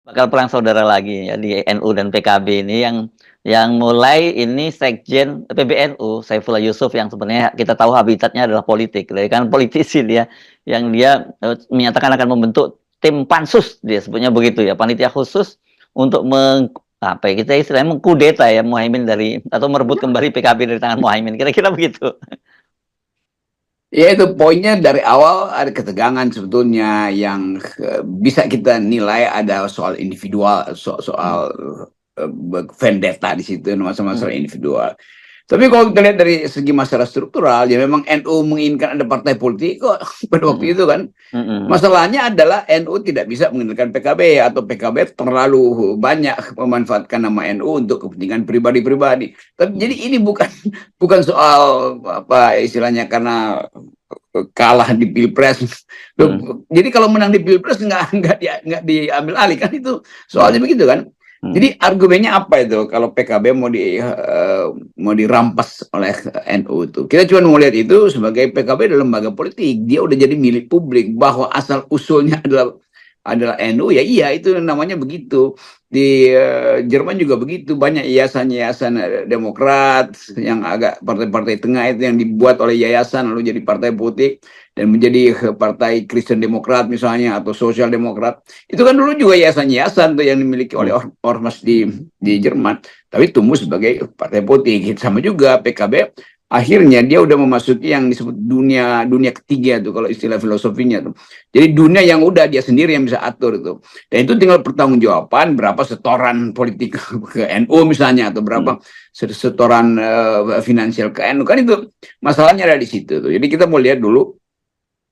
Bakal perang saudara lagi ya di NU dan PKB ini yang mulai ini Sekjen PBNU Saifullah Yusuf yang sebenarnya kita tahu habitatnya adalah politik, gitu ya kan politisi dia, yang dia menyatakan akan membentuk tim pansus dia sebutnya begitu ya, panitia khusus untuk apa ya, kita istilahnya mengkudeta ya Muhaimin dari atau merebut kembali PKB dari tangan Muhaimin, kira-kira begitu. Ya itu poinnya dari awal ada ketegangan sebetulnya yang bisa kita nilai ada soal individual, Hmm. soal vendetta di situ, masalah-masalah Hmm. individual. Tapi kalau kita lihat dari segi masalah struktural, ya memang NU menginginkan ada partai politik kok pada waktu Hmm. itu kan. Hmm. Masalahnya adalah NU tidak bisa mengendalikan PKB atau PKB terlalu banyak memanfaatkan nama NU untuk kepentingan pribadi-pribadi. Tapi jadi Hmm. ini bukan bukan soal apa istilahnya karena kalah di pilpres. Hmm. Jadi kalau menang di pilpres nggak diambil alih kan itu Hmm. soalnya begitu kan. Hmm. Jadi argumennya apa itu kalau PKB mau dirampas oleh NU itu? Kita cuma mau lihat itu sebagai PKB adalah lembaga politik, dia udah jadi milik publik bahwa asal usulnya adalah NU ya iya itu namanya begitu. Di Jerman juga begitu, banyak yayasan-yayasan Demokrat yang agak partai-partai tengah itu yang dibuat oleh yayasan lalu jadi partai politik dan menjadi partai Kristen Demokrat misalnya atau Sosial Demokrat. Itu kan dulu juga yayasan-yayasan tuh yang dimiliki oleh Hmm. ormas di Jerman, tapi tumbuh sebagai partai politik. Sama juga PKB akhirnya dia udah memasuki yang disebut dunia dunia ketiga tuh kalau istilah filosofinya tuh. Jadi dunia yang udah dia sendiri yang bisa atur itu. Dan itu tinggal pertanggungjawaban berapa setoran politik ke NU misalnya atau Hmm. berapa setoran finansial ke NU kan itu masalahnya ada di situ tuh. Jadi kita mau lihat dulu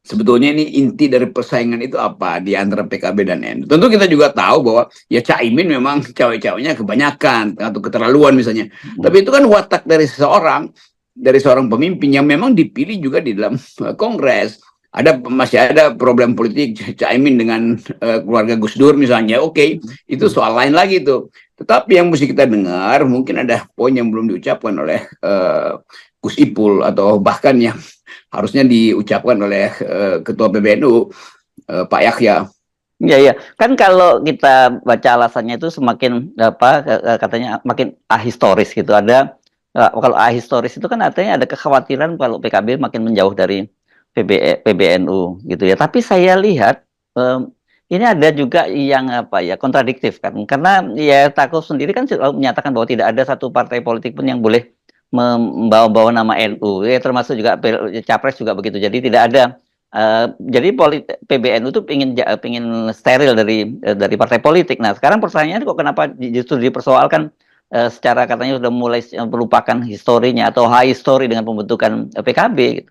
sebetulnya ini inti dari persaingan itu apa di antara PKB dan NU. Tentu kita juga tahu bahwa ya Caimin memang cawe-cawenya kebanyakan atau keterlaluan misalnya. Hmm. Tapi itu kan watak dari seorang pemimpin yang memang dipilih juga di dalam Kongres. Masih ada problem politik Caimin dengan keluarga Gus Dur misalnya. Oke, itu Hmm. soal lain lagi tuh. Tetapi yang mesti kita dengar mungkin ada poin yang belum diucapkan oleh Gus Ipul atau bahkan yang harusnya diucapkan oleh Ketua PBNU Pak Yahya. Iya, iya. Kan kalau kita baca alasannya itu semakin apa katanya makin ahistoris gitu. Ada kalau ahistoris itu kan artinya ada kekhawatiran kalau PKB makin menjauh dari PBNU gitu ya. Tapi saya lihat ini ada juga yang apa ya kontradiktif kan. Karena ya Takuf sendiri kan selalu menyatakan bahwa tidak ada satu partai politik pun yang boleh membawa-bawa nama NU. Ya termasuk juga Capres juga begitu. Jadi tidak ada jadi PBNU itu pingin steril dari partai politik. Nah, sekarang pertanyaannya kok kenapa justru dipersoalkan secara katanya sudah mulai melupakan historinya atau high story dengan pembentukan PKB gitu.